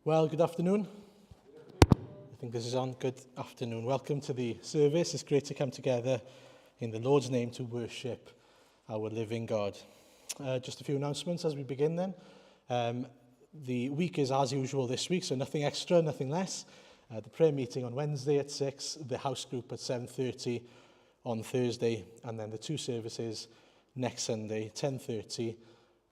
Well, good afternoon. I think this is on. Good afternoon. Welcome to the service. It's great to come together in the Lord's name to worship our living God. Just a few announcements as we begin then. The week is as usual this week, so nothing extra, nothing less. The prayer meeting on Wednesday at 6, the house group at 7:30 on Thursday, and then the two services next Sunday, 10:30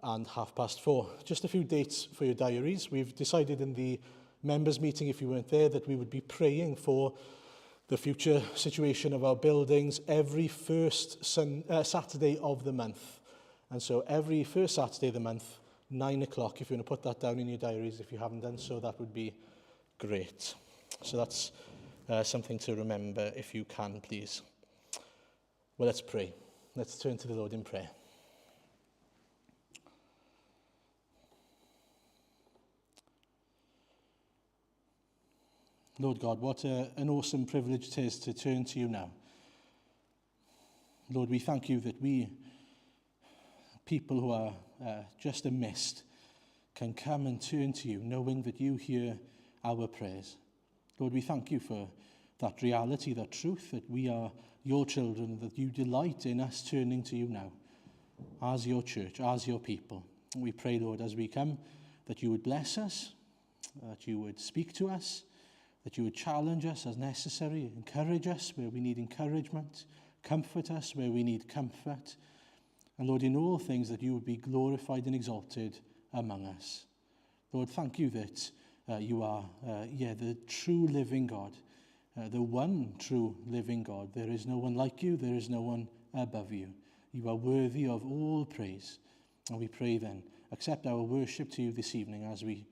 and 4:30. Just a few dates for your diaries. We've decided in the members meeting, if you weren't there, that we would be praying for the future situation of our buildings every first Saturday of the month. And so every first Saturday of the month, 9 o'clock, if you want to put that down in your diaries, if you haven't done so, that would be great. So that's something to remember if you can, please. Well, let's pray. Let's turn to the Lord in prayer. Lord God, what an awesome privilege it is to turn to you now. Lord, we thank you that we, people who are just a mist, can come and turn to you, knowing that you hear our prayers. Lord, we thank you for that reality, that truth, that we are your children, that you delight in us turning to you now, as your church, as your people. And we pray, Lord, as we come, that you would bless us, that you would speak to us, that you would challenge us as necessary, encourage us where we need encouragement, comfort us where we need comfort. And Lord, in all things that you would be glorified and exalted among us. Lord, thank you that you are the true living God, the one true living God. There is no one like you, there is no one above you. You are worthy of all praise. And we pray then, accept our worship to you this evening as we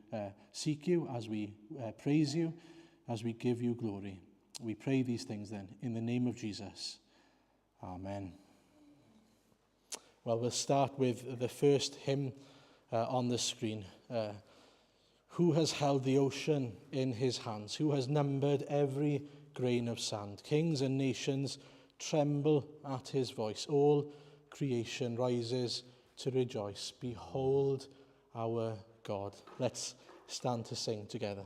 seek you, as we praise you, as we give you glory. We pray these things then in the name of Jesus. Amen. Well, we'll start with the first hymn on the screen. Who has held the ocean in his hands? Who has numbered every grain of sand? Kings and nations tremble at his voice. All creation rises to rejoice. Behold our God. Let's stand to sing together.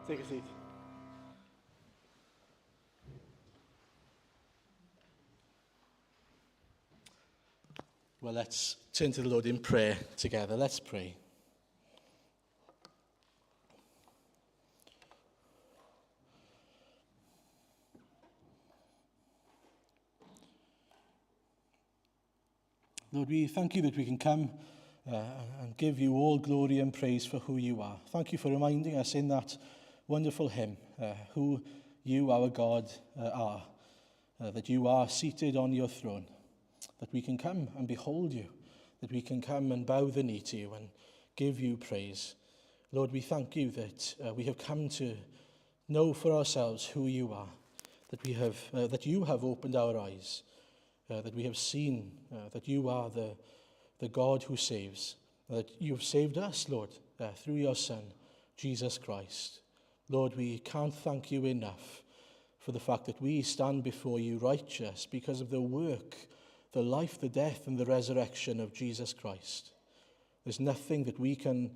Take a seat. Well, let's turn to the Lord in prayer together. Let's pray. Lord, we thank you that we can come and give you all glory and praise for who you are. Thank you for reminding us in that wonderful hymn who you, our God, are, that you are seated on your throne, that we can come and behold you, that we can come and bow the knee to you and give you praise. Lord, we thank you that we have come to know for ourselves who you are, that you have opened our eyes, that we have seen that you are the God who saves, that you have saved us, Lord, through your Son, Jesus Christ. Lord, we can't thank you enough for the fact that we stand before you righteous because of the work, the life, the death, and the resurrection of Jesus Christ. There's nothing that we can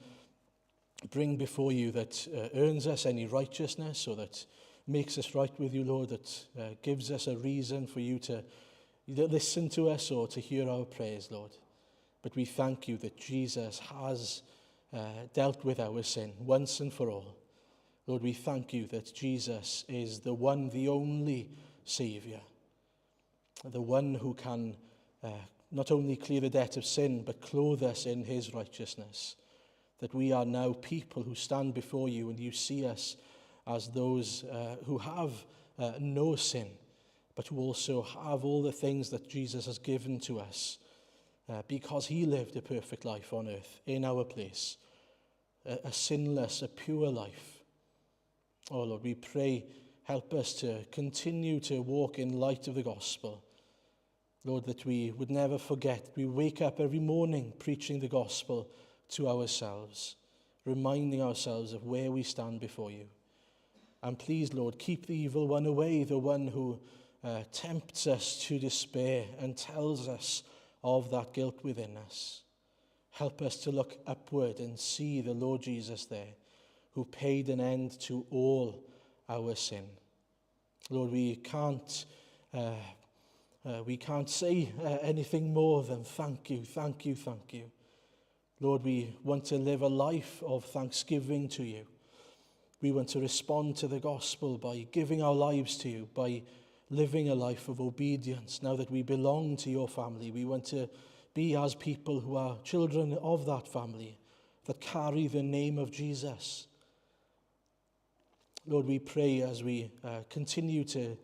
bring before you that earns us any righteousness or that makes us right with you, Lord, that gives us a reason for you to listen to us or to hear our prayers, Lord. But we thank you that Jesus has dealt with our sin once and for all. Lord, we thank you that Jesus is the one, the only Saviour, the one who can not only clear the debt of sin, but clothe us in his righteousness, that we are now people who stand before you and you see us as those who have no sin, but who also have all the things that Jesus has given to us because he lived a perfect life on earth in our place, a sinless, a pure life. Oh Lord, we pray, help us to continue to walk in light of the gospel. Lord, that we would never forget, we wake up every morning preaching the gospel to ourselves, reminding ourselves of where we stand before you. And please, Lord, keep the evil one away, the one who tempts us to despair and tells us of that guilt within us. Help us to look upward and see the Lord Jesus there, who paid an end to all our sin. Lord, we can't say anything more than thank you, thank you, thank you. Lord, we want to live a life of thanksgiving to you. We want to respond to the gospel by giving our lives to you, by living a life of obedience. Now that we belong to your family, we want to be as people who are children of that family, that carry the name of Jesus. Lord, we pray as we continue to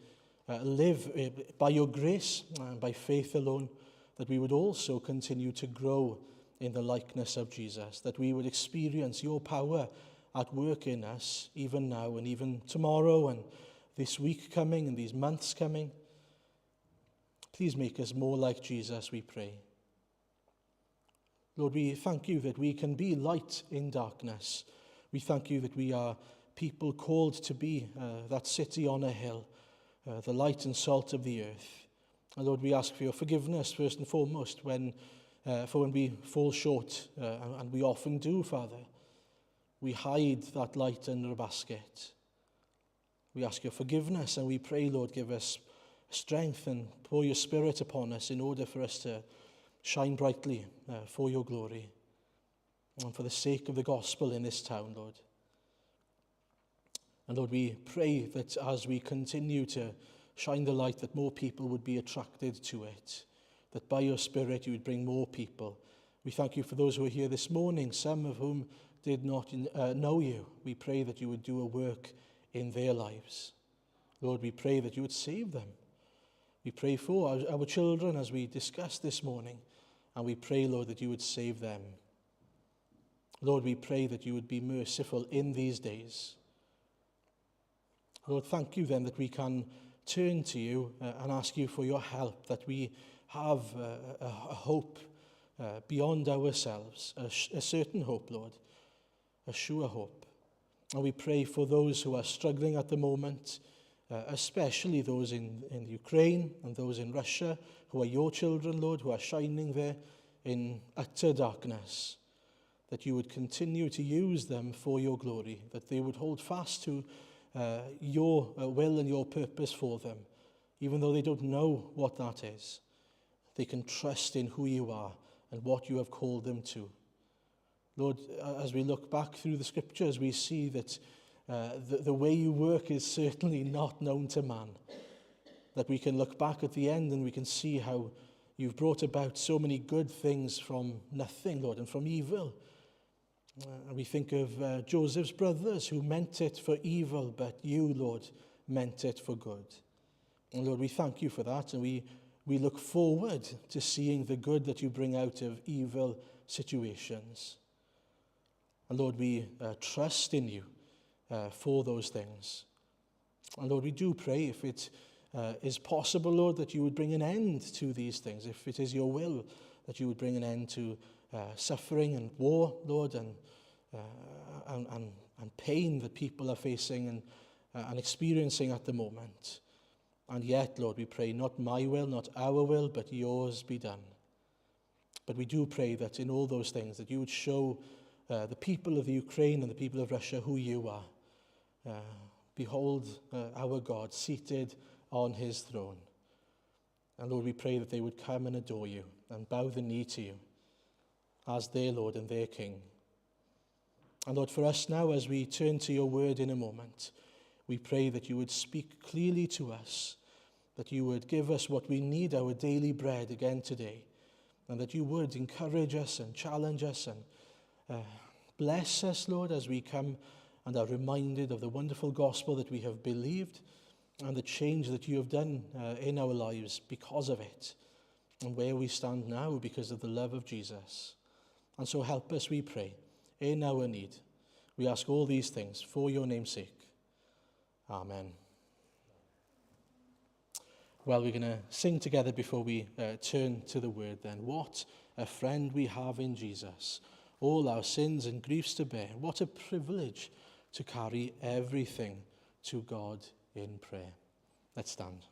live by your grace and by faith alone, that we would also continue to grow in the likeness of Jesus, that we would experience your power at work in us, even now and even tomorrow and this week coming and these months coming. Please make us more like Jesus, we pray. Lord, we thank you that we can be light in darkness. We thank you that we are people called to be that city on a hill, the light and salt of the earth. And Lord, we ask for your forgiveness first and foremost for when we fall short, and we often do, Father. We hide that light under a basket. We ask your forgiveness and we pray, Lord, give us strength and pour your Spirit upon us in order for us to shine brightly for your glory and for the sake of the gospel in this town, Lord. And Lord, we pray that as we continue to shine the light, that more people would be attracted to it, that by your Spirit you would bring more people. We thank you for those who are here this morning, some of whom did not know you. We pray that you would do a work in their lives. Lord, we pray that you would save them. We pray for our children as we discussed this morning, and we pray, Lord, that you would save them. Lord, we pray that you would be merciful in these days. Lord, thank you then that we can turn to you and ask you for your help, that we have a hope beyond ourselves, a certain hope, Lord, a sure hope. And we pray for those who are struggling at the moment, especially those in Ukraine and those in Russia, who are your children, Lord, who are shining there in utter darkness. that you would continue to use them for your glory, that they would hold fast to your will and your purpose for them, even though they don't know what that is. They can trust in who you are and what you have called them to. Lord, as we look back through the scriptures, we see that the way you work is certainly not known to man. That we can look back at the end and we can see how you've brought about so many good things from nothing, Lord, and from evil. And we think of Joseph's brothers who meant it for evil, but you, Lord, meant it for good. And Lord, we thank you for that, and we look forward to seeing the good that you bring out of evil situations. And Lord, we trust in you for those things. And Lord, we do pray if it is possible, Lord, that you would bring an end to these things. If it is your will, that you would bring an end to suffering and war, Lord, and pain that people are facing and experiencing at the moment. And yet, Lord, we pray, not my will, not our will, but yours be done. But we do pray that in all those things, that you would show the people of the Ukraine and the people of Russia who you are. Behold our God seated on his throne. And Lord, we pray that they would come and adore you and bow the knee to you as their Lord and their King. And Lord, for us now, as we turn to your word in a moment, we pray that you would speak clearly to us, that you would give us what we need, our daily bread again today, and that you would encourage us and challenge us and bless us, Lord, as we come and are reminded of the wonderful gospel that we have believed and the change that you have done in our lives because of it, and where we stand now because of the love of Jesus. And so help us, we pray, in our need. We ask all these things for your name's sake. Amen. Well, we're going to sing together before we turn to the word then. What a friend we have in Jesus. All our sins and griefs to bear. What a privilege to carry everything to God in prayer. Let's stand.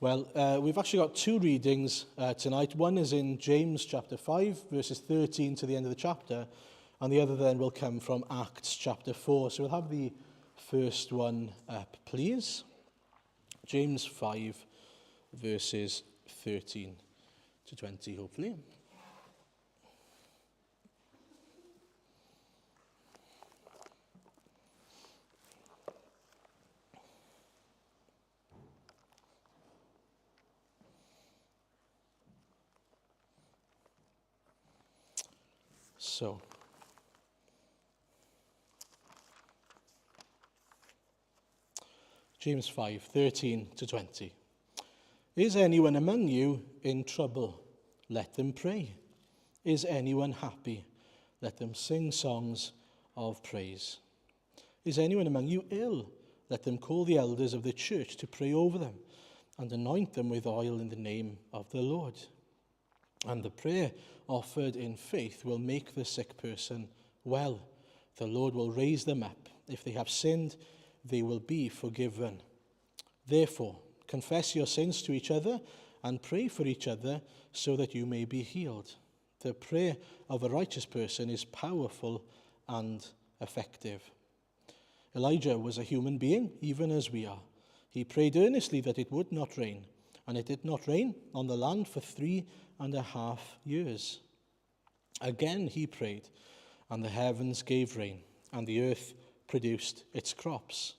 We've actually got two readings tonight. One is in James chapter 5, verses 13 to the end of the chapter, and the other then will come from Acts chapter 4. So we'll have the first one up, please. James 5, verses 13 to 20, hopefully. So, James 5, 13 to 20. Is anyone among you in trouble? Let them pray. Is anyone happy? Let them sing songs of praise. Is anyone among you ill? Let them call the elders of the church to pray over them and anoint them with oil in the name of the Lord. And the prayer offered in faith will make the sick person well. The Lord will raise them up. If they have sinned, they will be forgiven. Therefore, confess your sins to each other and pray for each other so that you may be healed. The prayer of a righteous person is powerful and effective. Elijah was a human being, even as we are. He prayed earnestly that it would not rain, and it did not rain on the land for 3.5 years. Again he prayed, and the heavens gave rain, and the earth produced its crops.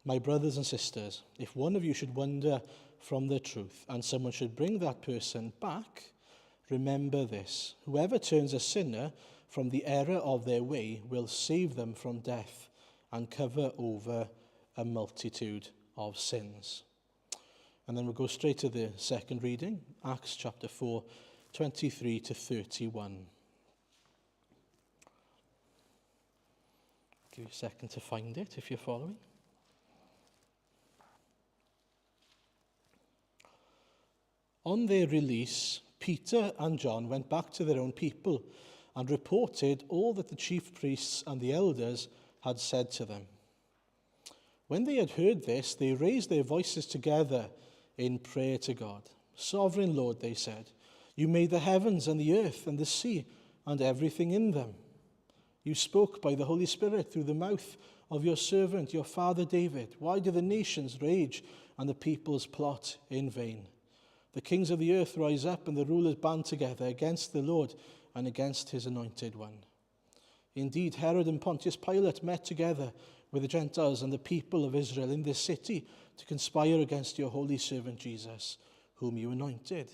My brothers and sisters, if one of you should wander from the truth, and someone should bring that person back, remember this: whoever turns a sinner from the error of their way will save them from death and cover over a multitude of sins. And then we'll go straight to the second reading, Acts chapter 4, 23 to 31. Give you a second to find it if you're following. On their release, Peter and John went back to their own people and reported all that the chief priests and the elders had said to them. When they had heard this, they raised their voices together in prayer to God. Sovereign Lord, they said, you made the heavens and the earth and the sea and everything in them. You spoke by the Holy Spirit through the mouth of your servant, your father David. Why do the nations rage and the peoples plot in vain? The kings of the earth rise up and the rulers band together against the Lord and against his anointed one. Indeed, Herod and Pontius Pilate met together with the Gentiles and the people of Israel in this city to conspire against your holy servant Jesus, whom you anointed.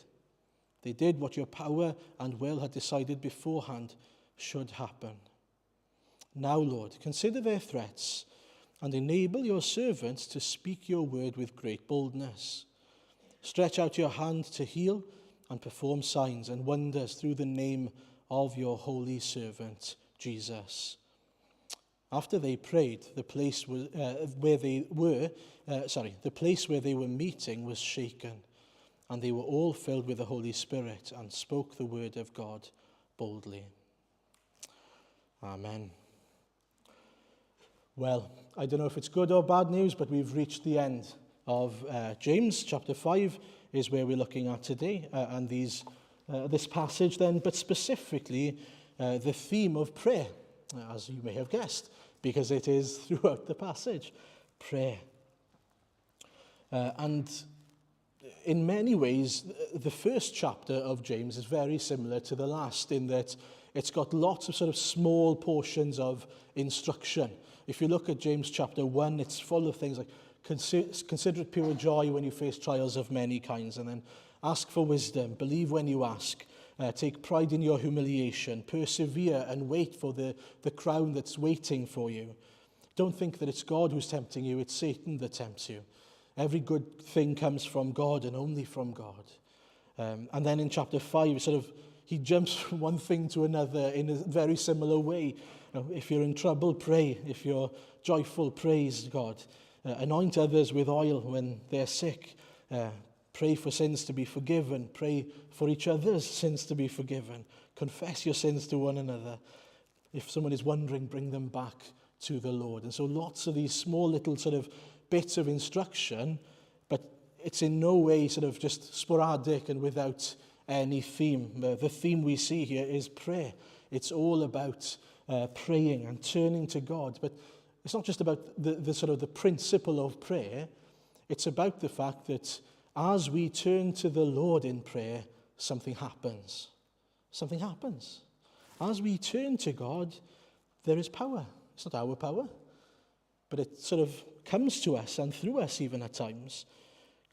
They did what your power and will had decided beforehand should happen. Now, Lord, consider their threats and enable your servants to speak your word with great boldness. Stretch out your hand to heal and perform signs and wonders through the name of your holy servant Jesus. After they prayed, the place where they were meeting was shaken, and they were all filled with the Holy Spirit and spoke the word of God boldly. Amen. Well, I don't know if it's good or bad news, but we've reached the end of James chapter 5 is where we're looking at today, and this passage then, but specifically the theme of prayer, as you may have guessed, because it is throughout the passage, prayer. And in many ways, the first chapter of James is very similar to the last in that it's got lots of sort of small portions of instruction. If you look at James chapter 1, it's full of things like consider it pure joy when you face trials of many kinds, and then ask for wisdom, believe when you ask, take pride in your humiliation, persevere and wait for the crown that's waiting for you. Don't think that it's God who's tempting you, it's Satan that tempts you. Every good thing comes from God and only from God. And then in chapter 5, he jumps from one thing to another in a very similar way. If you're in trouble, pray. If you're joyful, praise God. Anoint others with oil when they're sick. Pray for sins to be forgiven. Pray for each other's sins to be forgiven. Confess your sins to one another. If someone is wandering, bring them back to the Lord. And so lots of these small little sort of bits of instruction, but it's in no way sort of just sporadic and without any theme. The theme we see here is prayer. It's all about praying and turning to God. But it's not just about the sort of the principle of prayer. It's about the fact that as we turn to the Lord in prayer, something happens. Something happens. As we turn to God, there is power. It's not our power, but it sort of comes to us and through us even at times.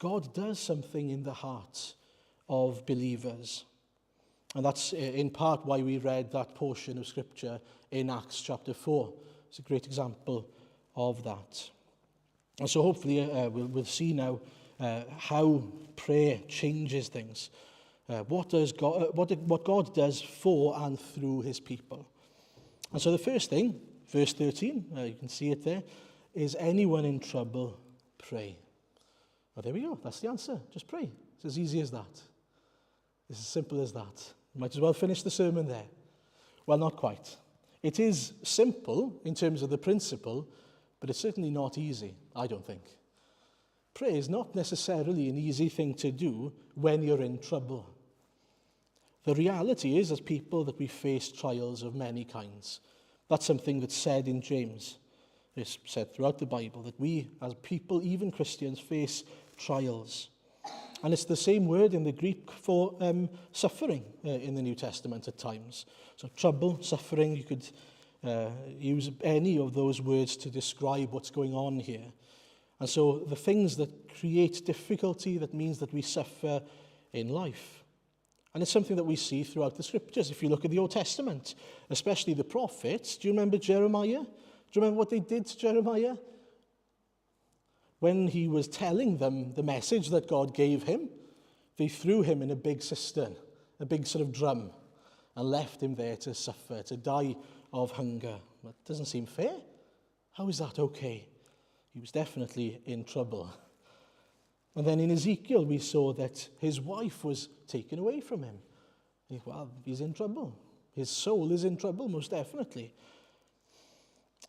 God does something in the heart of believers. And that's in part why we read that portion of Scripture in Acts chapter 4. It's a great example of that. And so hopefully we'll see now how prayer changes things. What God does for and through his people. And so the first thing, verse 13, you can see it there, is anyone in trouble, pray. Well, there we go. That's the answer. Just pray. It's as easy as that. It's as simple as that. You might as well finish the sermon there. Well, not quite. It is simple in terms of the principle, but it's certainly not easy, I don't think. Prayer is not necessarily an easy thing to do when you're in trouble. The reality is, as people, that we face trials of many kinds. That's something that's said in James. It's said throughout the Bible that we, as people, even Christians, face trials. And it's the same word in the Greek for suffering in the New Testament at times. So trouble, suffering, you could use any of those words to describe what's going on here. And so the things that create difficulty, that means that we suffer in life. And it's something that we see throughout the Scriptures. If you look at the Old Testament, especially the prophets, do you remember Jeremiah? Do you remember what they did to Jeremiah? When he was telling them the message that God gave him, they threw him in a big cistern, a big sort of drum, and left him there to suffer, to die of hunger. That doesn't seem fair. How is that okay? He was definitely in trouble. And then in Ezekiel, we saw that his wife was taken away from him. Well, he's in trouble. His soul is in trouble, most definitely.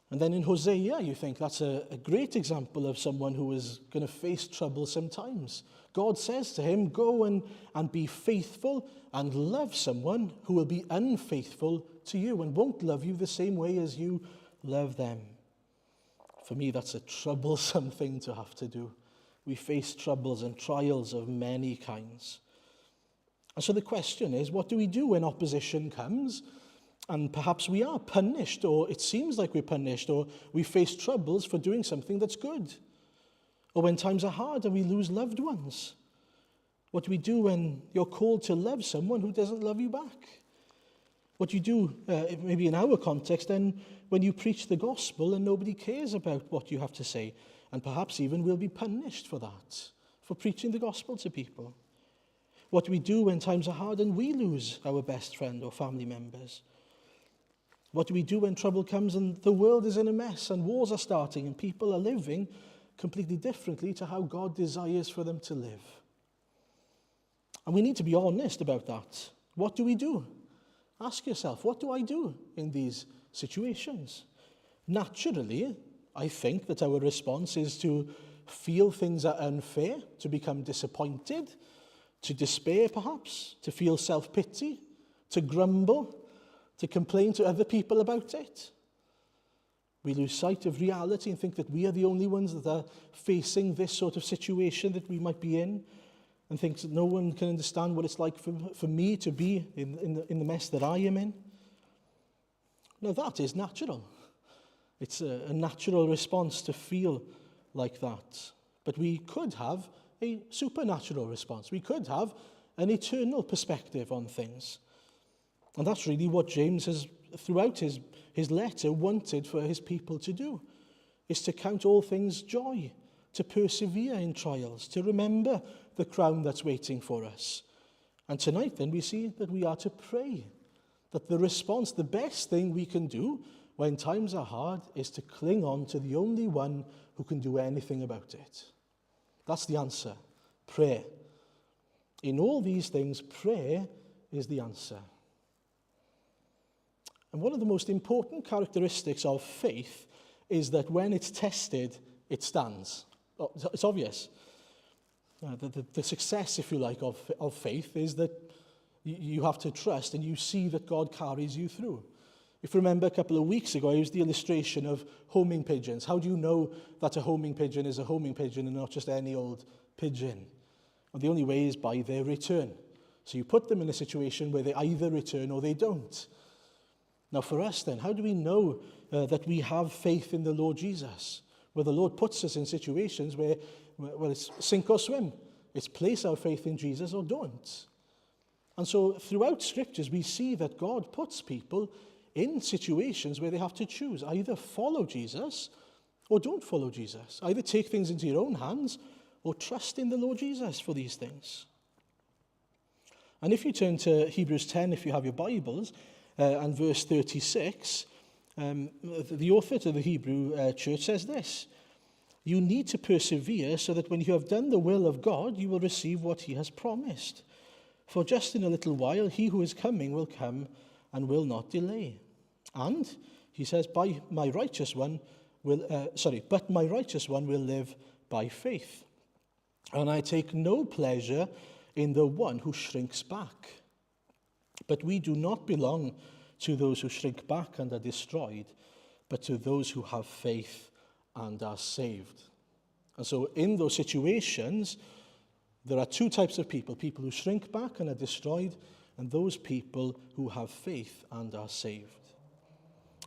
And then in Hosea, you think that's a great example of someone who is going to face trouble sometimes. God says to him, go and be faithful and love someone who will be unfaithful to you and won't love you the same way as you love them. For me, that's a troublesome thing to have to do. We face troubles and trials of many kinds. And so the question is, what do we do when opposition comes? And perhaps we are punished, or it seems like we're punished, or we face troubles for doing something that's good. Or when times are hard and we lose loved ones. What do we do when you're called to love someone who doesn't love you back? What do you do, maybe in our context, then when you preach the gospel and nobody cares about what you have to say? And perhaps even we'll be punished for that, for preaching the gospel to people. What do we do when times are hard and we lose our best friend or family members? What do we do when trouble comes and the world is in a mess and wars are starting and people are living completely differently to how God desires for them to live? And we need to be honest about that. What do we do? Ask yourself, what do I do in these situations? Naturally, I think that our response is to feel things are unfair, to become disappointed, to despair perhaps, to feel self-pity, to grumble, to complain to other people about it. We lose sight of reality and think that we are the only ones that are facing this sort of situation that we might be in, and think that no one can understand what it's like for me to be in the mess that I am in. Now that is natural. It's a natural response to feel like that. But we could have a supernatural response. We could have an eternal perspective on things. And that's really what James has, throughout his letter, wanted for his people to do, is to count all things joy, to persevere in trials, to remember the crown that's waiting for us. And tonight, then, we see that we are to pray, that the response, the best thing we can do when times are hard, is to cling on to the only one who can do anything about it. That's the answer, prayer. In all these things, prayer is the answer. And one of the most important characteristics of faith is that when it's tested, it stands. It's obvious. The success, if you like, of faith is that you have to trust and you see that God carries you through. If you remember a couple of weeks ago, I used the illustration of homing pigeons. How do you know that a homing pigeon is a homing pigeon and not just any old pigeon? Well, the only way is by their return. So you put them in a situation where they either return or they don't. Now for us then, how do we know that we have faith in the Lord Jesus? Well, the Lord puts us in situations where, well, it's sink or swim. It's place our faith in Jesus or don't. And so throughout scriptures, we see that God puts people in situations where they have to choose. Either follow Jesus or don't follow Jesus. Either take things into your own hands or trust in the Lord Jesus for these things. And if you turn to Hebrews 10, if you have your Bibles, and verse 36, the author to the Hebrew church says this: "You need to persevere so that when you have done the will of God, you will receive what he has promised. For just in a little while, he who is coming will come and will not delay. And, he says, but my righteous one will live by faith. And I take no pleasure in the one who shrinks back. But we do not belong to those who shrink back and are destroyed, but to those who have faith and are saved." And so in those situations, there are two types of people who shrink back and are destroyed, and those people who have faith and are saved.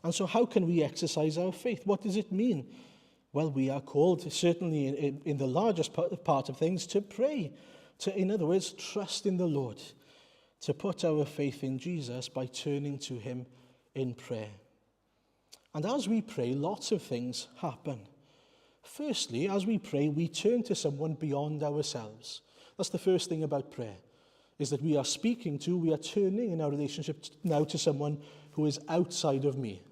And so how can we exercise our faith? What does it mean? Well, we are called, certainly in the largest part of things, to pray. To, in other words, trust in the Lord. To put our faith in Jesus by turning to him in prayer. And as we pray, lots of things happen. Firstly, as we pray, we turn to someone beyond ourselves. That's the first thing about prayer, is that we are turning in our relationship now to someone who is outside of me.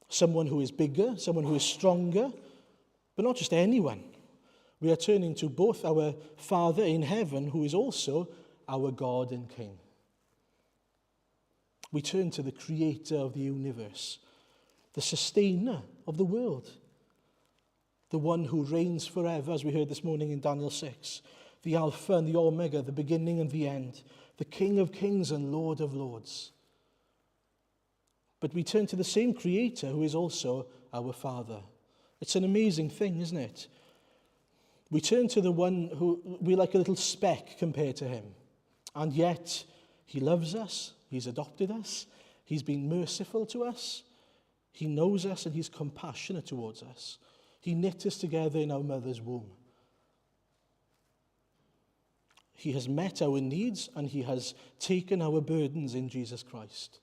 Someone who is bigger, someone who is stronger, but not just anyone. We are turning to both our Father in heaven, who is also our God and King. We turn to the Creator of the universe, the Sustainer of the world, the one who reigns forever, as we heard this morning in Daniel 6, the Alpha and the Omega, the beginning and the end, the King of kings and Lord of lords. But we turn to the same Creator who is also our Father. It's an amazing thing, isn't it? We turn to the one who we're like a little speck compared to him. And yet, he loves us, he's adopted us, he's been merciful to us, he knows us and he's compassionate towards us. He knit us together in our mother's womb. He has met our needs and he has taken our burdens in Jesus Christ.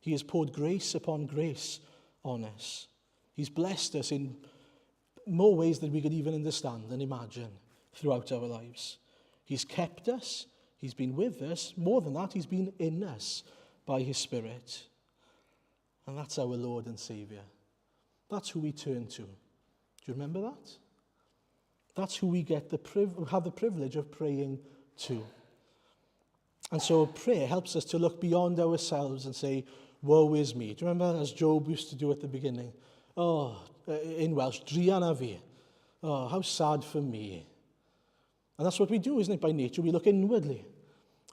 He has poured grace upon grace on us. He's blessed us in more ways than we could even understand and imagine throughout our lives. He's kept us. He's been with us. More than that, he's been in us by his Spirit. And that's our Lord and Saviour. That's who we turn to. Do you remember that? That's who we have the privilege of praying to. And so prayer helps us to look beyond ourselves and say, woe is me. Do you remember, as Job used to do at the beginning? Oh, in Welsh, driana fi. Oh, how sad for me. And that's what we do, isn't it, by nature? We look inwardly.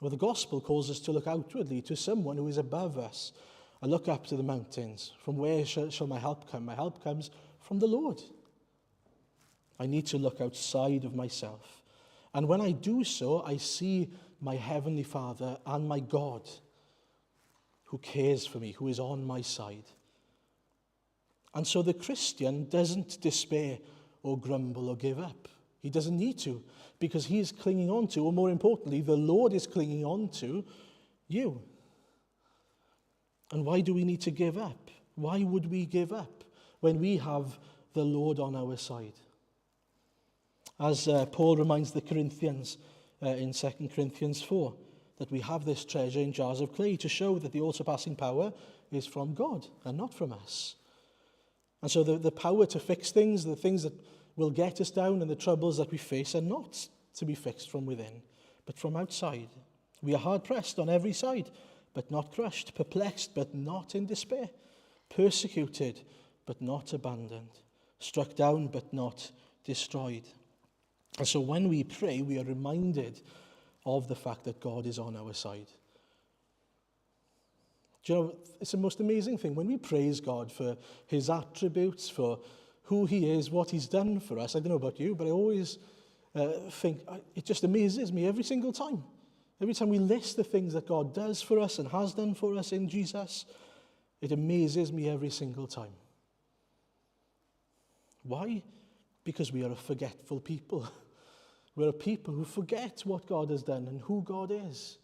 Well, the gospel calls us to look outwardly to someone who is above us. I look up to the mountains. From where shall my help come? My help comes from the Lord. I need to look outside of myself. And when I do so, I see my Heavenly Father and my God who cares for me, who is on my side. And so the Christian doesn't despair or grumble or give up. He doesn't need to, because he is clinging on to, or more importantly, the Lord is clinging on to you. And why do we need to give up? Why would we give up when we have the Lord on our side? As Paul reminds the Corinthians in 2 Corinthians 4, that we have this treasure in jars of clay to show that the all-surpassing power is from God and not from us. And so the power to fix things, the things that will get us down and the troubles that we face are not to be fixed from within, but from outside. We are hard-pressed on every side, but not crushed, perplexed, but not in despair, persecuted, but not abandoned, struck down, but not destroyed. And so when we pray, we are reminded of the fact that God is on our side. Do you know, it's the most amazing thing. When we praise God for his attributes, for who he is, what he's done for us, I don't know about you, but I always think, it just amazes me every single time. Every time we list the things that God does for us and has done for us in Jesus, it amazes me every single time. Why? Because we are a forgetful people. We're a people who forget what God has done and who God is.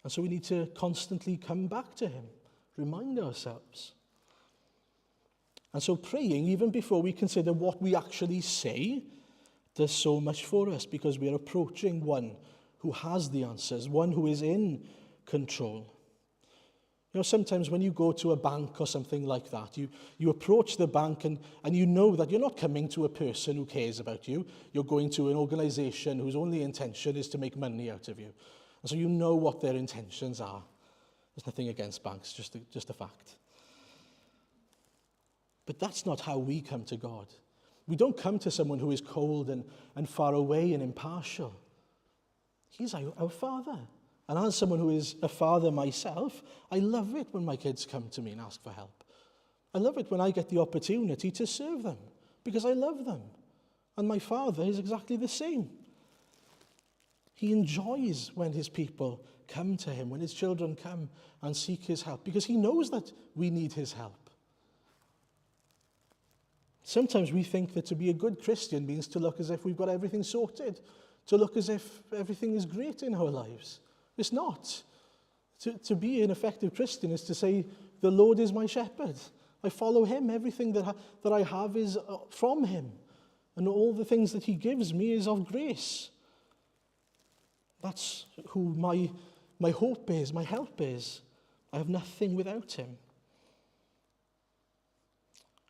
And so we need to constantly come back to him, remind ourselves. And so praying, even before we consider what we actually say, does so much for us, because we are approaching one who has the answers, one who is in control. You know, sometimes when you go to a bank or something like that, you approach the bank and you know that you're not coming to a person who cares about you. You're going to an organization whose only intention is to make money out of you. And so you know what their intentions are. There's nothing against banks, just a fact. But that's not how we come to God. We don't come to someone who is cold and far away and impartial. He's our Father. And as someone who is a father myself, I love it when my kids come to me and ask for help. I love it when I get the opportunity to serve them, because I love them. And my Father is exactly the same. He enjoys when his people come to him, when his children come and seek his help, because he knows that we need his help. Sometimes we think that to be a good Christian means to look as if we've got everything sorted, to look as if everything is great in our lives. It's not. To be an effective Christian is to say, the Lord is my shepherd. I follow him. Everything that I have is from him. And all the things that he gives me is of grace. That's who my hope is, my help is. I have nothing without him.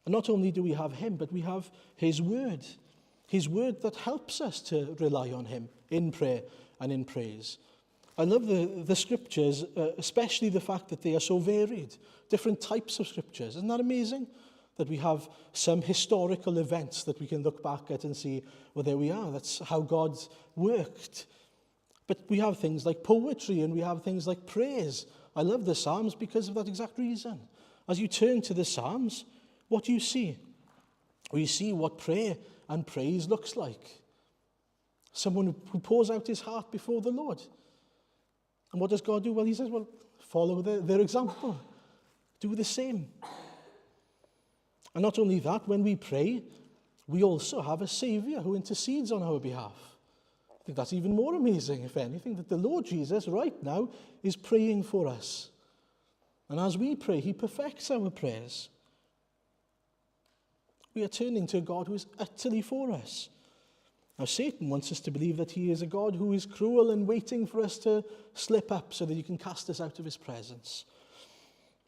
And not only do we have him, but we have his word that helps us to rely on him in prayer and in praise. I love the scriptures, especially the fact that they are so varied, different types of scriptures. Isn't that amazing? That we have some historical events that we can look back at and see, well, there we are, that's how God worked. But we have things like poetry and we have things like praise. I love the Psalms because of that exact reason. As you turn to the Psalms, what do you see? Well, you see what prayer and praise looks like. Someone who pours out his heart before the Lord. And what does God do? Well, he says, well, follow their example. Do the same. And not only that, when we pray, we also have a Saviour who intercedes on our behalf. I think that's even more amazing, if anything, that the Lord Jesus right now is praying for us. And as we pray, he perfects our prayers. We are turning to a God who is utterly for us. Now, Satan wants us to believe that he is a God who is cruel and waiting for us to slip up so that he can cast us out of his presence.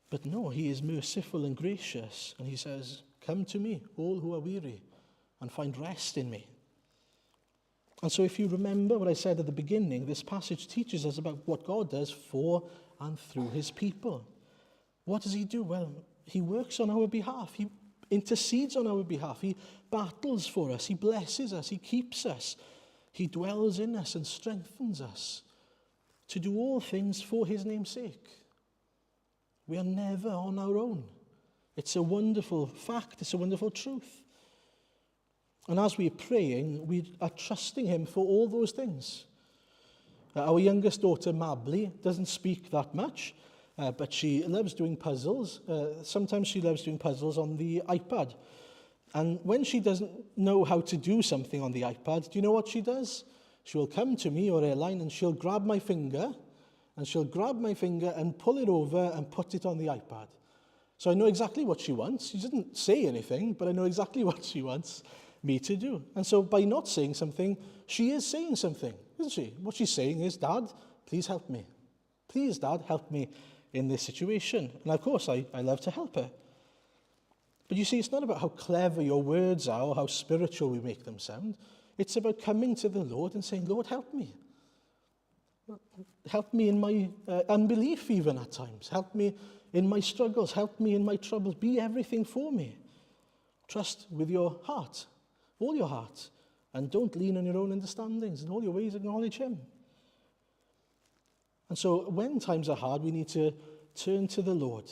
But no, he is merciful and gracious. And he says, come to me, all who are weary, and find rest in me. And so if you remember what I said at the beginning, this passage teaches us about what God does for and through his people. What does he do? Well, he works on our behalf. He intercedes on our behalf. He battles for us. He blesses us. He keeps us. He dwells in us and strengthens us to do all things for his name's sake. We are never on our own. It's a wonderful fact. It's a wonderful truth. And as we're praying, we are trusting him for all those things. Our youngest daughter, Mably, doesn't speak that much, but she loves doing puzzles. Sometimes she loves doing puzzles on the iPad. And when she doesn't know how to do something on the iPad, do you know what she does? She will come to me or Airline and she'll grab my finger, and pull it over and put it on the iPad. So I know exactly what she wants. She doesn't say anything, but I know exactly what she wants me to do. And so by not saying something, she is saying something, isn't she? What she's saying is, Dad, please help me. Please, Dad, help me in this situation. And of course, I love to help her. But you see, it's not about how clever your words are or how spiritual we make them sound. It's about coming to the Lord and saying, Lord, help me. Help me in my unbelief even at times. Help me in my struggles. Help me in my troubles. Be everything for me. Trust with your heart. all your heart, and don't lean on your own understandings. In all your ways acknowledge him. And so when times are hard, we need to turn to the Lord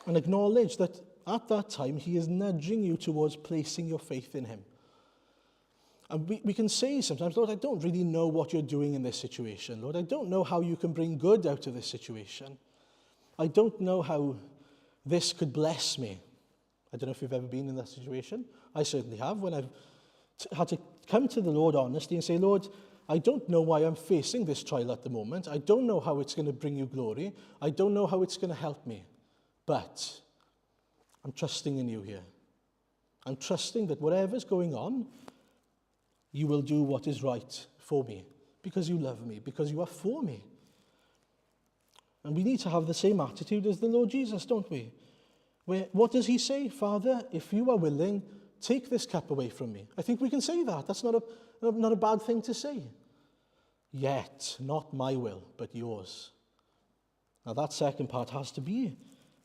and acknowledge that at that time, he is nudging you towards placing your faith in him. And we can say sometimes, Lord, I don't really know what you're doing in this situation. Lord, I don't know how you can bring good out of this situation. I don't know how this could bless me. I don't know if you've ever been in that situation. I certainly have, when I've had to come to the Lord honestly and say, Lord, I don't know why I'm facing this trial at the moment. I don't know how it's going to bring you glory. I don't know how it's going to help me. But I'm trusting in you here. I'm trusting that whatever's going on, you will do what is right for me, because you love me, because you are for me. And we need to have the same attitude as the Lord Jesus, don't we? What does he say? Father, if you are willing, take this cup away from me. I think we can say that. That's not a bad thing to say. Yet, not my will, but yours. Now that second part has to be,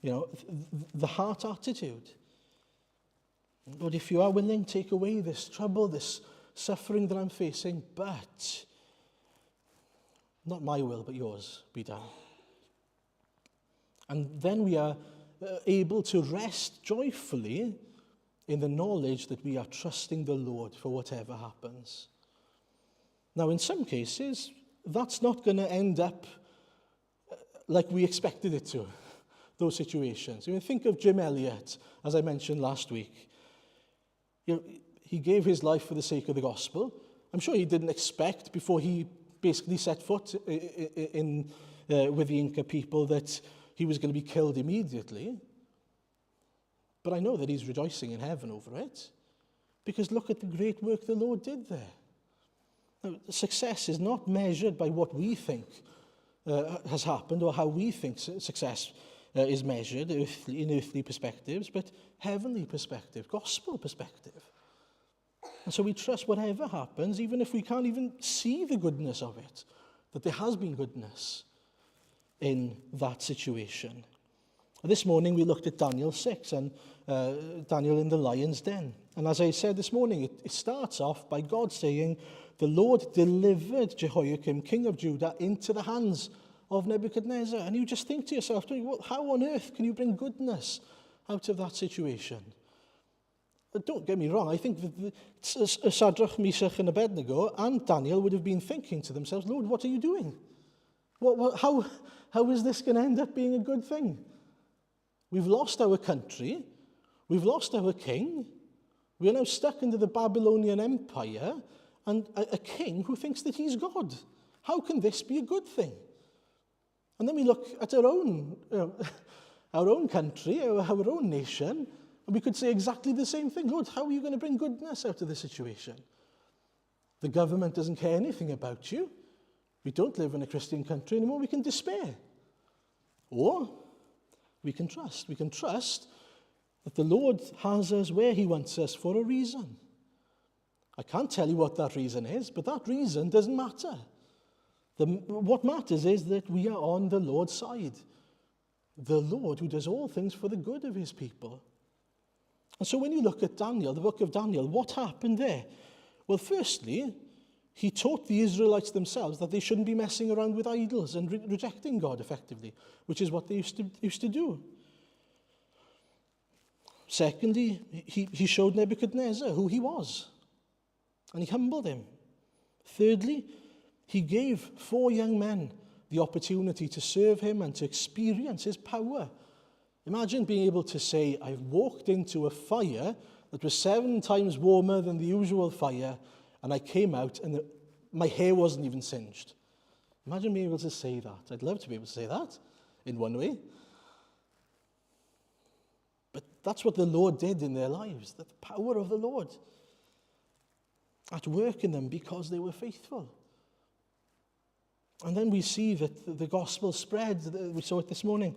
the heart attitude. Lord, if you are willing, take away this trouble, this suffering that I'm facing, but not my will, but yours be done. And then we are able to rest joyfully in the knowledge that we are trusting the Lord for whatever happens. Now, in some cases, that's not going to end up like we expected it to, those situations. Think of Jim Elliot, as I mentioned last week. He gave his life for the sake of the gospel. I'm sure he didn't expect, before he basically set foot with the Inca people, that he was going to be killed immediately. But I know that he's rejoicing in heaven over it, because look at the great work the Lord did there. Now, success is not measured by what we think has happened, or how we think success is measured in earthly perspectives, but heavenly perspective, gospel perspective. And so we trust whatever happens, even if we can't even see the goodness of it, that there has been goodness in that situation. This morning we looked at Daniel 6 and Daniel in the lion's den. And as I said this morning, it starts off by God saying, the Lord delivered Jehoiakim, king of Judah, into the hands of Nebuchadnezzar. And you just think to yourself, how on earth can you bring goodness out of that situation? But don't get me wrong, I think that Shadrach, Meshach and Abednego and Daniel would have been thinking to themselves, Lord, what are you doing? How is this going to end up being a good thing? We've lost our country. We've lost our king. We are now stuck into the Babylonian Empire and a king who thinks that he's God. How can this be a good thing? And then we look at our own country, our own nation, and we could say exactly the same thing. Lord, how are you going to bring goodness out of this situation? The government doesn't care anything about you. We don't live in a Christian country anymore. We can despair. Or we can trust. We can trust that the Lord has us where he wants us for a reason. I can't tell you what that reason is, but that reason doesn't matter. What matters is that we are on the Lord's side. The Lord who does all things for the good of his people. And so when you look at Daniel, the book of Daniel, what happened there? Well, firstly, he taught the Israelites themselves that they shouldn't be messing around with idols and rejecting God effectively, which is what they used to do. Secondly, he showed Nebuchadnezzar who he was, and he humbled him. Thirdly, he gave 4 young men the opportunity to serve him and to experience his power. Imagine being able to say, I've walked into a fire that was 7 times warmer than the usual fire, and I came out and my hair wasn't even singed. Imagine being able to say that. I'd love to be able to say that in one way. But that's what the Lord did in their lives, the power of the Lord at work in them because they were faithful. And then we see that the gospel spread, we saw it this morning,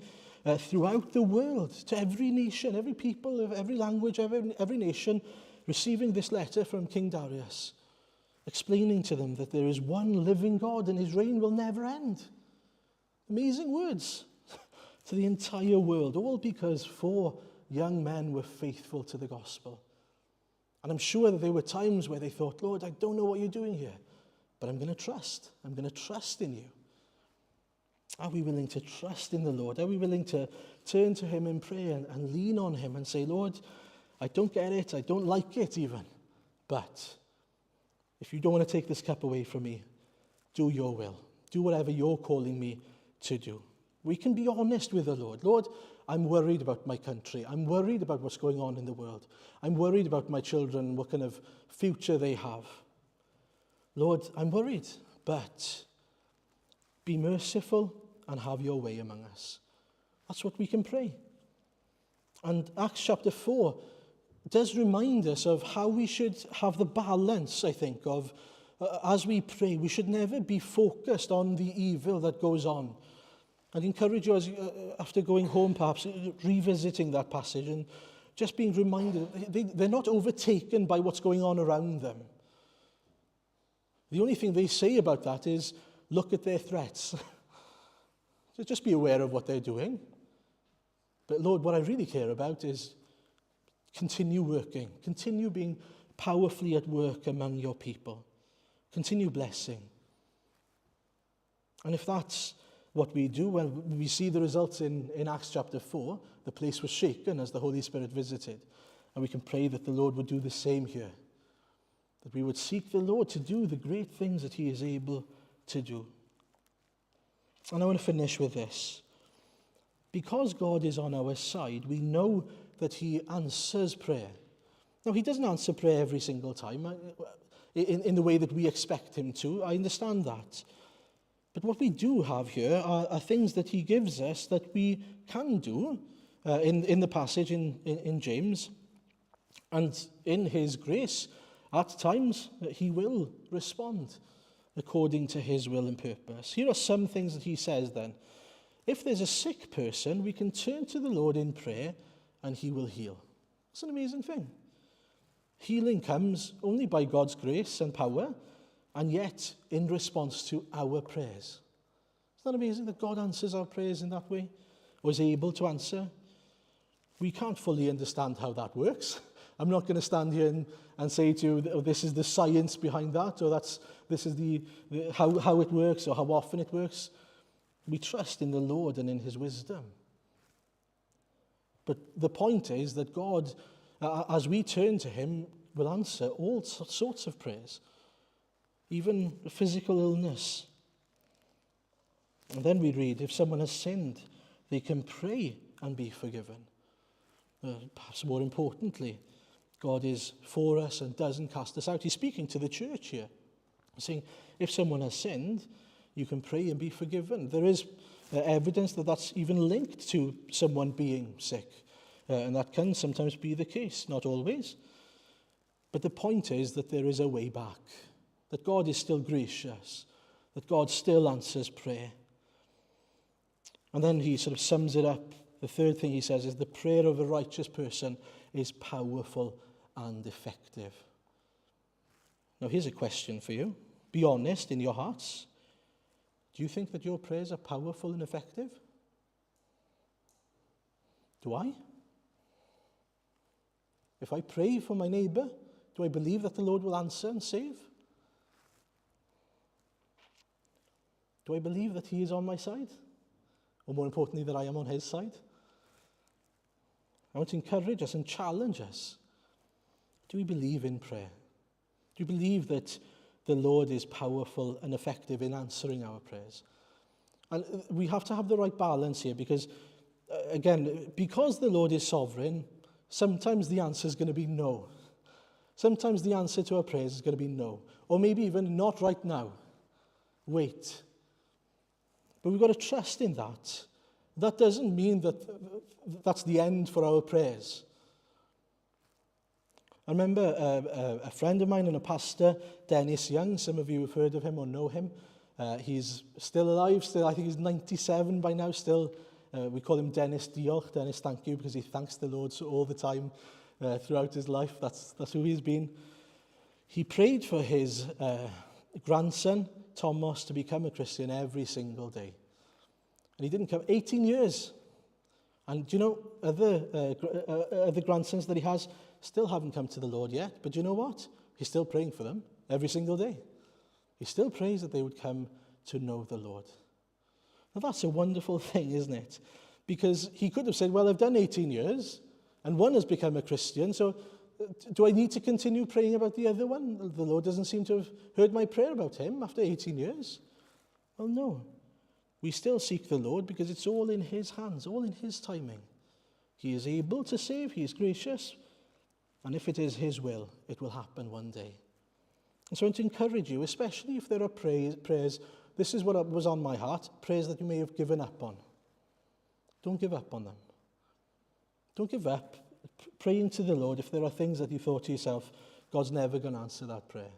throughout the world, to every nation, every people of every language, every nation, receiving this letter from King Darius, explaining to them that there is one living God and his reign will never end. Amazing words to the entire world, all because 4 young men were faithful to the gospel. And I'm sure that there were times where they thought, Lord, I don't know what you're doing here, but I'm going to trust. I'm going to trust in you. Are we willing to trust in the Lord? Are we willing to turn to him in prayer and lean on him and say, Lord, I don't get it, I don't like it even, but if you don't want to take this cup away from me, do your will. Do whatever you're calling me to do. We can be honest with the Lord. Lord, I'm worried about my country. I'm worried about what's going on in the world. I'm worried about my children, what kind of future they have. Lord, I'm worried, but be merciful and have your way among us. That's what we can pray. And Acts chapter 4 does remind us of how we should have the balance, I think, of as we pray, we should never be focused on the evil that goes on. I'd encourage you, after going home, perhaps revisiting that passage and just being reminded, they're not overtaken by what's going on around them. The only thing they say about that is, look at their threats. So just be aware of what they're doing. But Lord, what I really care about is continue working. Continue being powerfully at work among your people. Continue blessing. And if that's what we do, well, we see the results in Acts chapter 4. The place was shaken as the Holy Spirit visited. And we can pray that the Lord would do the same here. That we would seek the Lord to do the great things that he is able to do. And I want to finish with this. Because God is on our side, we know that he answers prayer. Now, he doesn't answer prayer every single time in the way that we expect him to. I understand that. But what we do have here are things that he gives us that we can do in the passage in James. And in his grace, at times, he will respond according to his will and purpose. Here are some things that he says then. If there's a sick person, we can turn to the Lord in prayer and he will heal. It's an amazing thing. Healing comes only by God's grace and power, and yet in response to our prayers. Isn't that amazing that God answers our prayers in that way, or is able to answer? We can't fully understand how that works. I'm not going to stand here and say to you, oh, this is the science behind that, or this is how it works, or how often it works. We trust in the Lord and in his wisdom. But the point is that God, as we turn to him, will answer all sorts of prayers, even physical illness. And then we read, if someone has sinned, they can pray and be forgiven. Perhaps more importantly, God is for us and doesn't cast us out. He's speaking to the church here, saying, if someone has sinned, you can pray and be forgiven. There is evidence that that's even linked to someone being sick. And that can sometimes be the case, not always. But the point is that there is a way back, that God is still gracious, that God still answers prayer. And then he sort of sums it up. The third thing he says is the prayer of a righteous person is powerful and effective. Now here's a question for you. Be honest in your hearts. Do you think that your prayers are powerful and effective? Do I? If I pray for my neighbor, do I believe that the Lord will answer and save? Do I believe that he is on my side? Or more importantly, that I am on his side? I want to encourage us and challenge us. Do we believe in prayer? Do you believe that the Lord is powerful and effective in answering our prayers? And we have to have the right balance here because, again, because the Lord is sovereign, sometimes the answer is going to be no. Sometimes the answer to our prayers is going to be no. Or maybe even not right now. Wait. But we've got to trust in that. That doesn't mean that that's the end for our prayers. I remember a friend of mine and a pastor, Dennis Young. Some of you have heard of him or know him. He's still alive. I think he's 97 by now still. We call him Dennis Diolch. Dennis, thank you, because he thanks the Lord all the time throughout his life. That's who he's been. He prayed for his grandson, Thomas, to become a Christian every single day. And he didn't come 18 years. And do you know, other grandsons that he has, still haven't come to the Lord yet, but you know what? He's still praying for them every single day. He still prays that they would come to know the Lord. Now that's a wonderful thing, isn't it? Because he could have said, well, I've done 18 years and one has become a Christian, so do I need to continue praying about the other one? The Lord doesn't seem to have heard my prayer about him after 18 years. Well, no. We still seek the Lord because it's all in his hands, all in his timing. He is able to save, he is gracious, and if it is his will, it will happen one day. And so I want to encourage you, especially if there are prayers, this is what was on my heart, prayers that you may have given up on. Don't give up on them. Don't give up praying to the Lord if there are things that you thought to yourself, God's never going to answer that prayer.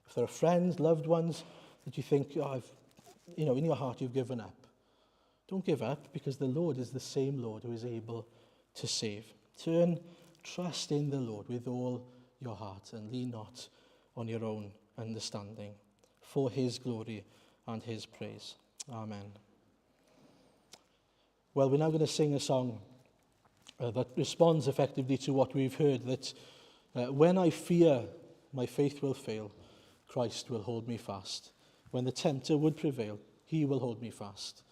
If there are friends, loved ones that you think, in your heart you've given up. Don't give up, because the Lord is the same Lord who is able to save. Trust in the Lord with all your heart and lean not on your own understanding, for his glory and his praise. Amen. Well, we're now going to sing a song that responds effectively to what we've heard, that when I fear my faith will fail, Christ will hold me fast. When the tempter would prevail, he will hold me fast.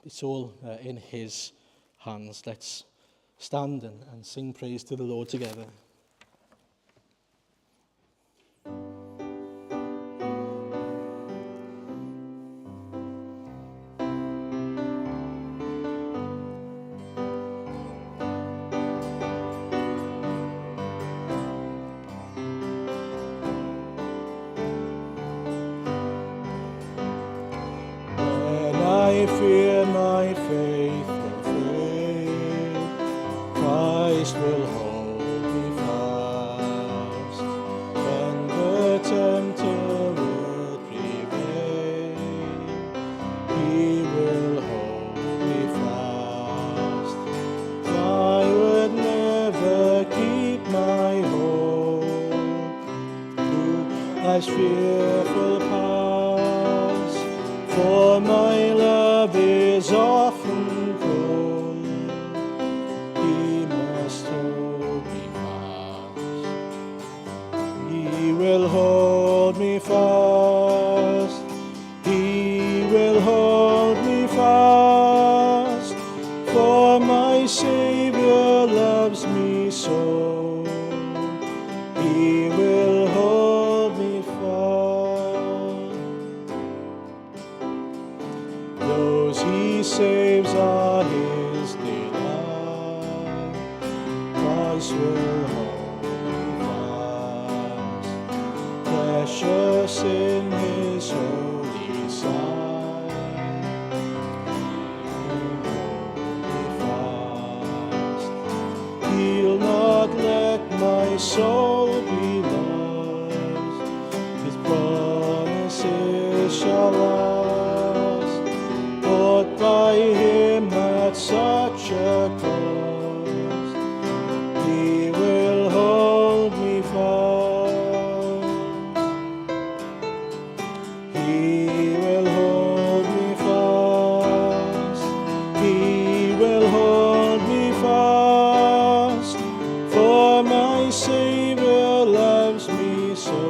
It's all in his hands. Let's stand and sing praise to the Lord together. I fear my faith will fail, Christ will hold me fast. When the tempter would prevail, he will hold me fast. I would never keep my hope to life's fearful pass, for my love is often cold. He must hold me fast. He will hold me fast. He will hold me fast. For my Savior loves me so. He will hold me fast. Those he saves are his delight. Christ will hold me fast. Precious in his holy sight. Hold me fast. He'll not let my soul be lost. His promises shall last. Bought by him at such a cost, he will hold me fast. He will hold me fast. He will hold me fast. For my Savior loves me so.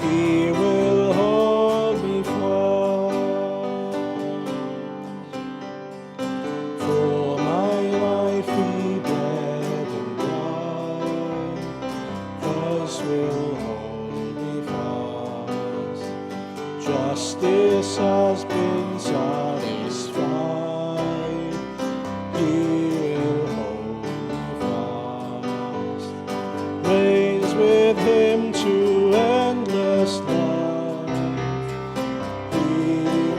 He will hold me fast. For my life he bled and died. Christ will hold me fast. Justice has been satisfied. He will hold me fast. Reigns with him to endless life. He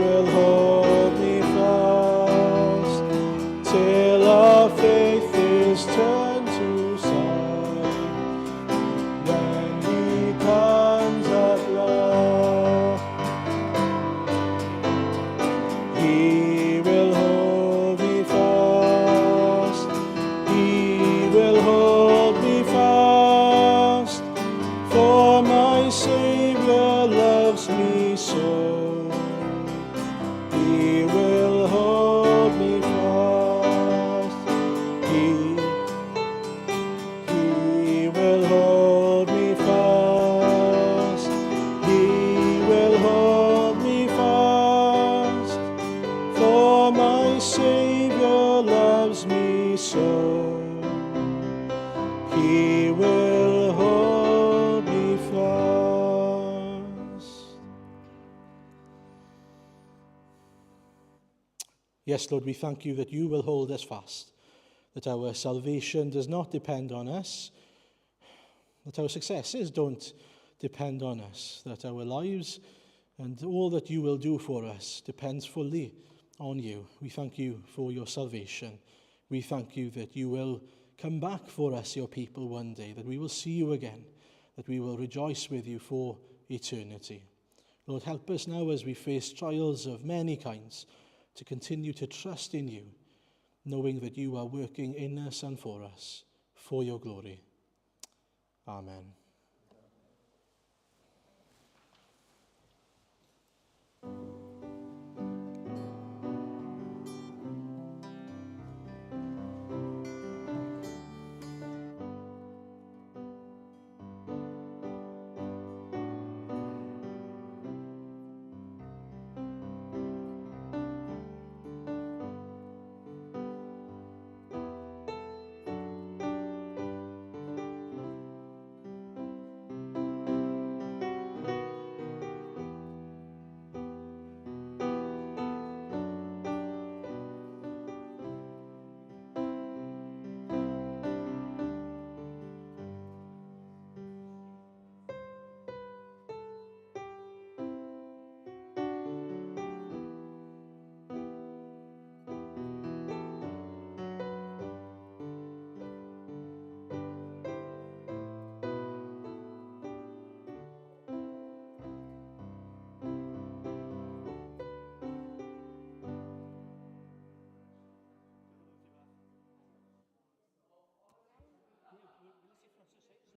will hold me fast till our faith is turned to sight. When he comes at last, he will hold me fast. He will hold me fast. For my Savior loves me so. He will hold me fast. He Yes, Lord, we thank you that you will hold us fast, that our salvation does not depend on us, that our successes don't depend on us, that our lives and all that you will do for us depends fully on you. We thank you for your salvation. We thank you that you will come back for us, your people, one day, that we will see you again, that we will rejoice with you for eternity. Lord, help us now as we face trials of many kinds to continue to trust in you, knowing that you are working in us and for us, for your glory. Amen.